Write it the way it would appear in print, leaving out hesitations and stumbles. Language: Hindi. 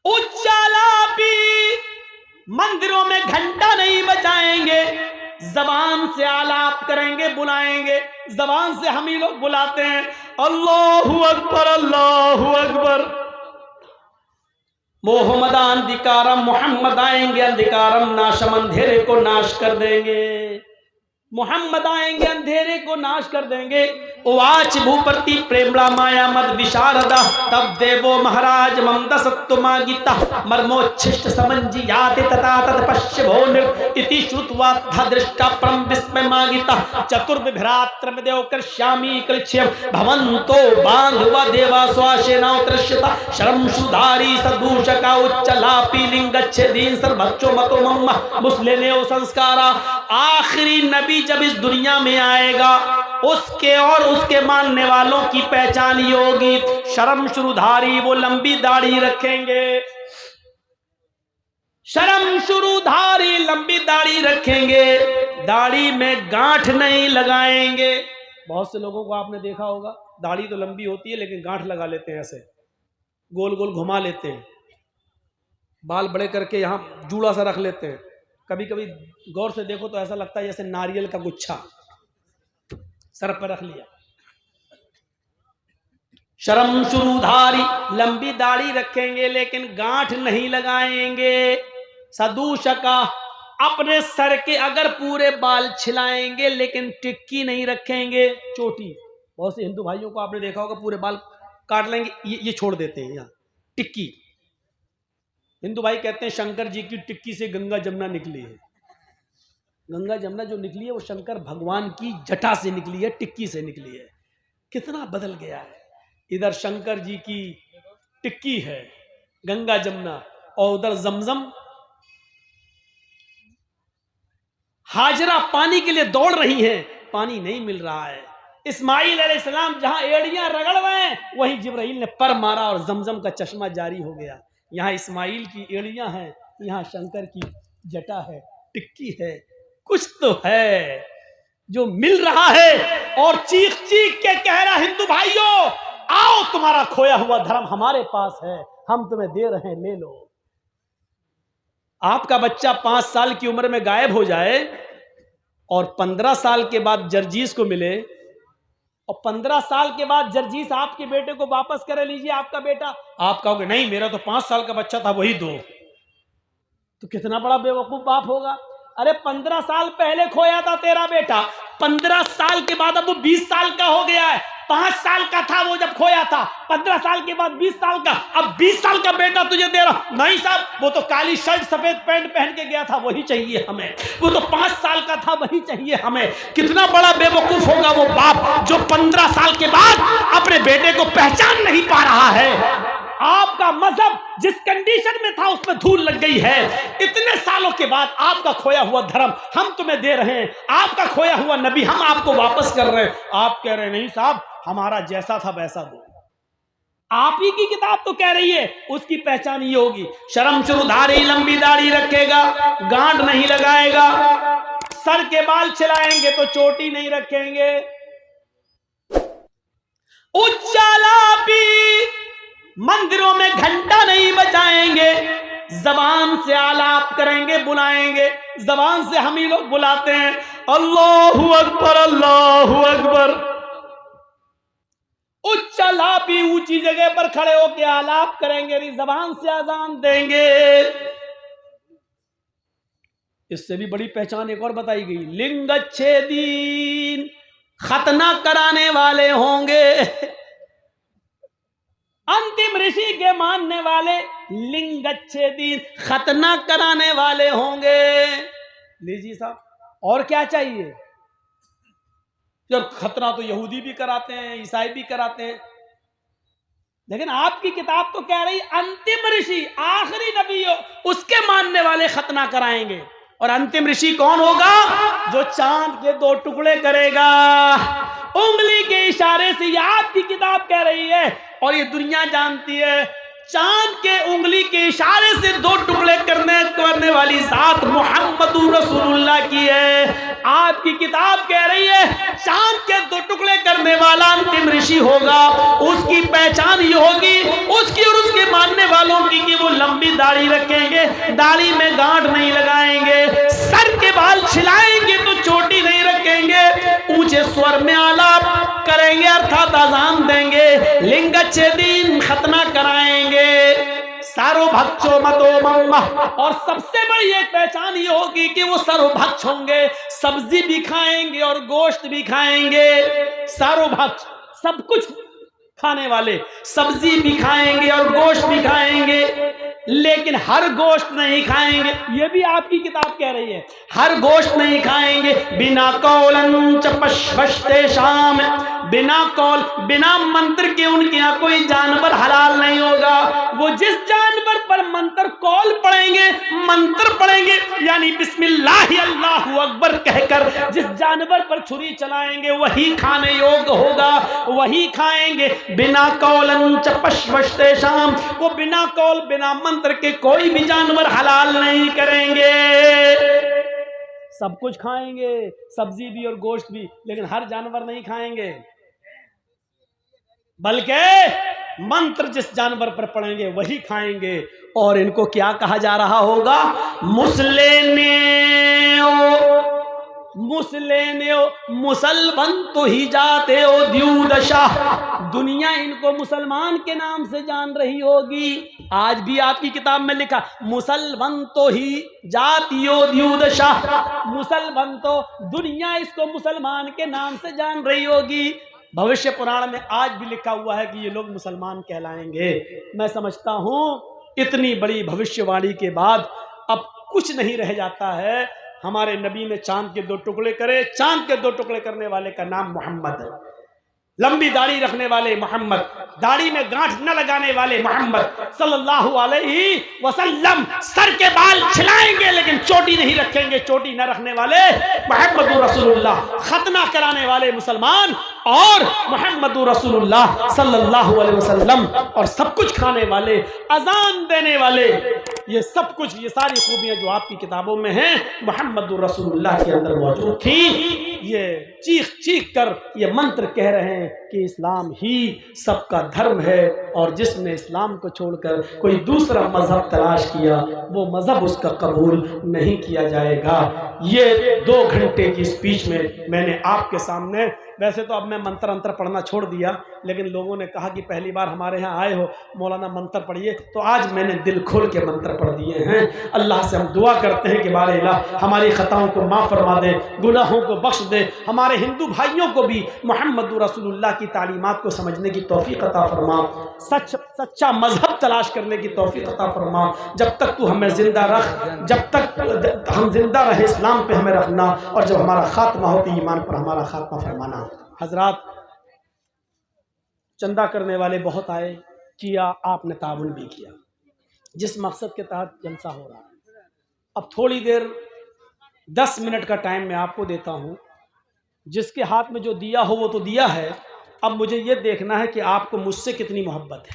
उजाला भी मंदिरों में घंटा नहीं बजाएंगे, जबान से आलाप करेंगे, बुलाएंगे। जबान से हम ही लोग बुलाते हैं, अल्लाहु अकबर अल्लाहु अकबर। मोहम्मद अंधिकारम, मोहम्मद आएंगे अंधिकारम नाशम, अंधेरे को नाश कर देंगे। मोहम्मद आएंगे अंधेरे को नाश कर देंगे। उवाच भूपति प्रेमला माया मद विशारदा, तब देवो महाराज ममता सत्तुमा गीता मर्मोच्छिष्ट समंजी याति तथा तत्पश्य भो इति श्रुत्वा दृष्टा परम विस्मय मागिता चतुर्विभ्रात्र में देव कृष्यामी कृष्यम भवंतो बांधवा देवा स्वाशेना उत्तरश्यता शरम सुधारी सदूषका उच्चलापी लिंगच्छेदीन सर्वच्चो मतो मम्मा मुस्लिनेओ संस्कारा। आखिरी नबी जब इस दुनिया में आएगा, उसके और उसके मानने वालों की पहचान ये होगी, शर्म शुरूधारी, वो लंबी दाढ़ी रखेंगे। शर्म शुरूधारी, लंबी दाढ़ी रखेंगे, दाढ़ी में गांठ नहीं लगाएंगे। बहुत से लोगों को आपने देखा होगा, दाढ़ी तो लंबी होती है लेकिन गांठ लगा लेते हैं, ऐसे गोल गोल घुमा लेते हैं, बाल बड़े करके यहां जूड़ा सा रख लेते हैं। कभी कभी गौर से देखो तो ऐसा लगता है जैसे नारियल का गुच्छा सर पर रख लिया। शर्म शुरूधारी, लंबी दाढ़ी रखेंगे लेकिन गांठ नहीं लगाएंगे। सदूषका, अपने सर के अगर पूरे बाल छिलाएंगे लेकिन टिक्की नहीं रखेंगे, चोटी। बहुत से हिंदू भाइयों को आपने देखा होगा पूरे बाल काट लेंगे, ये छोड़ देते हैं यहाँ टिक्की। हिंदू भाई कहते हैं शंकर जी की टिक्की से गंगा जमुना निकली है। गंगा जमुना जो निकली है वो शंकर भगवान की जटा से निकली है, टिक्की से निकली है। कितना बदल गया है। इधर शंकर जी की टिक्की है गंगा जमुना, और उधर जमजम। हाजरा पानी के लिए दौड़ रही है, पानी नहीं मिल रहा है। इस्माइल अलैहिस्सलाम जहां एड़ियां रगड़ रहे हैं, वहीं जिब्राइल ने पर मारा और जमजम का चश्मा जारी हो गया। यहाँ इस्माइल की एड़ियां हैं, यहाँ शंकर की जटा है, टिक्की है। कुछ तो है जो मिल रहा है। और चीख चीख के कह रहा, हिंदू भाइयों आओ, तुम्हारा खोया हुआ धर्म हमारे पास है, हम तुम्हें दे रहे हैं, ले लो। आपका बच्चा 5 साल की उम्र में गायब हो जाए और 15 साल के बाद जर्जीस को मिले, और 15 साल के बाद जर्जीस आपके बेटे को वापस करे, लीजिए आपका बेटा, आप कहोगे नहीं मेरा तो 5 साल का बच्चा था, वही दो। तो कितना बड़ा बेवकूफ बाप होगा। अरे 15 साल पहले खोया था तेरा बेटा, 15 साल के बाद अब वो 20 साल का हो गया है। 5 साल का था वो जब खोया था, 15 साल के बाद 20 साल का, अब 20 साल का बेटा तुझे दे रहा। नहीं साहब, वो तो काली शर्ट सफेद पैंट पहन के गया था, वही चाहिए हमें। वो तो 5 साल का था, वही चाहिए हमें। कितना बड़ा बेवकूफ होगा वो बाप जो 15 साल के बाद अपने बेटे को पहचान नहीं पा रहा है। आपका मजहब जिस कंडीशन में था उसमें धूल लग गई है। इतने सालों के बाद आपका खोया हुआ धर्म हम तुम्हें दे रहे हैं, आपका खोया हुआ नबी हम आपको वापस कर रहे हैं। आप कह रहे हैं नहीं साहब, हमारा जैसा था वैसा दो। आप ही की किताब तो कह रही है उसकी पहचान ये होगी, शर्म शुरूधारी, लंबी दाढ़ी रखेगा, गांठ नहीं लगाएगा, सर के बाल छिलाएंगे तो चोटी नहीं रखेंगे। उजाला भी मंदिरों में घंटा नहीं बजाएंगे, जबान से आलाप करेंगे, बुलाएंगे। जबान से हम ही लोग बुलाते हैं, अल्लाहु अकबर अल्लाहु अकबर। उच्चला भी ऊंची जगह पर खड़े होकर आलाप करेंगे, जबान से अजान देंगे। इससे भी बड़ी पहचान एक और बताई गई, लिंगच्छेदीन, खतना कराने वाले होंगे। अंतिम ऋषि के मानने वाले लिंगच्छेदीन, खतना कराने वाले होंगे। लीजिए साहब, और क्या चाहिए। जब खतना तो यहूदी भी कराते हैं, ईसाई भी कराते हैं, लेकिन आपकी किताब तो कह रही अंतिम ऋषि, आखिरी नबी उसके मानने वाले खतना कराएंगे। और अंतिम ऋषि कौन होगा? जो चांद के 2 टुकड़े करेगा उंगली के इशारे से। ये आपकी किताब कह रही है और ये दुनिया जानती है, चांद के उंगली के इशारे से 2 टुकड़े करने वाली जात मुहम्मदुर रसूलुल्लाह की है। आपकी किताब कह रही है चांद के 2 टुकड़े करने वाला अंतिम ऋषि होगा, उसकी पहचान ये होगी, उसकी और उसके मानने वालों की, कि वो लंबी लंबी दाढ़ी रखेंगे, दाढ़ी में गांठ नहीं लगाएंगे, सर के बाल छिलाएंगे तो चोटी नहीं रखेंगे, ऊंचे स्वर में आलाप करेंगे अर्थात अजान देंगे, लिंगच्छेदीन खतना कराएंगे, सर्वभक्षो मतो मम्मा। और सबसे बड़ी एक पहचान ये होगी कि वो सर्वभक्ष होंगे, सब्जी भी खाएंगे और गोश्त भी खाएंगे। सर्वभक्ष, सब कुछ खाने वाले, सब्जी भी खाएंगे और गोश्त भी खाएंगे, लेकिन हर गोश्त नहीं खाएंगे। ये भी आपकी किताब कह रही है, हर गोश्त नहीं खाएंगे। बिना कौलन च पश्वस्ते शाम, बिना कौल, बिना मंत्र के उनके यहाँ कोई जानवर हलाल नहीं होगा। वो जिस जानवर पर मंत्र कौल पढ़ेंगे, मंत्र पढ़ेंगे, यानी बिस्मिल्लाह अल्लाहु अकबर कहकर जिस जानवर पर छुरी चलाएंगे वही खाने योग्य होगा, वही खाएंगे। बिना कौलन च पश्वस्ते शाम, वो बिना कौल बिना मंत्र के कोई भी जानवर हलाल नहीं करेंगे। सब कुछ खाएंगे, सब्जी भी और गोश्त भी, लेकिन हर जानवर नहीं खाएंगे, बल्कि मंत्र जिस जानवर पर पढ़ेंगे वही खाएंगे। और इनको क्या कहा जा रहा होगा? मुसलेने मुसलमान तो ही जाते हो द्यूदशा। दुनिया इनको मुसलमान के नाम से जान रही होगी। आज भी आपकी किताब में लिखा मुसलमान तो ही जातियो द्यूदशा, मुसलमान तो दुनिया इसको मुसलमान के नाम से जान रही होगी। भविष्य पुराण में आज भी लिखा हुआ है कि ये लोग मुसलमान कहलाएंगे। मैं समझता हूं इतनी बड़ी भविष्यवाणी के बाद अब कुछ नहीं रह जाता है। हमारे नबी ने चांद के 2 टुकड़े करे, चांद के 2 टुकड़े करने वाले का नाम मोहम्मद है। लंबी दाढ़ी रखने वाले मोहम्मद, दाढ़ी में गांठ न लगाने वाले मोहम्मद सल्लल्लाहु अलैहि वसल्लम, सर के बाल छिलाएंगे लेकिन चोटी नहीं रखेंगे, चोटी न रखने वाले मोहम्मद रसूलुल्लाह, खतना कराने वाले मुसलमान और मोहम्मद रसूलुल्लाह सल्लल्लाहु अलैहि वसल्लम, और सब कुछ खाने वाले, अजान देने वाले, ये सब कुछ, ये सारी खूबियां जो आपकी किताबों में हैं मोहम्मद रसूलुल्लाह के अंदर मौजूद थी। ये चीख चीख कर ये मंत्र कह रहे हैं कि इस्लाम ही सबका धर्म है, और जिसने इस्लाम को छोड़कर कोई दूसरा मजहब तलाश किया वो मजहब उसका कबूल नहीं किया जाएगा। ये 2 घंटे की स्पीच में मैंने आपके सामने, वैसे तो अब मैं मंत्र अंतर पढ़ना छोड़ दिया, लेकिन लोगों ने कहा कि पहली बार हमारे यहाँ आए हो मौलाना मंत्र पढ़िए, तो आज मैंने दिल खोल के मंत्र पढ़ दिए हैं। अल्लाह से हम दुआ करते हैं कि बारे इलाह हमारी खताओं को माफ़ फरमा दे, गुनाहों को बख्श दे, हमारे हिंदू भाइयों को भी मोहम्मद रसूलुल्लाह की तालीमात को समझने की तौफीक अता फरमा, सच्चा मजहब तलाश करने की तौफीक अता फरमा। जब तक तू हमें जिंदा रख, जब तक हम जिंदा रहे इस्लाम पे हमें रखना, और जब हमारा खात्मा हो तो ईमान पर हमारा खात्मा फरमाना। हजरात, चंदा करने वाले बहुत आए, किया, आपने ताउन भी किया, जिस मकसद के तहत जलसा हो रहा है। अब थोड़ी देर 10 मिनट का टाइम मैं आपको देता हूं, जिसके हाथ में जो दिया हो वो तो दिया है, अब मुझे ये देखना है कि आपको मुझसे कितनी मोहब्बत है।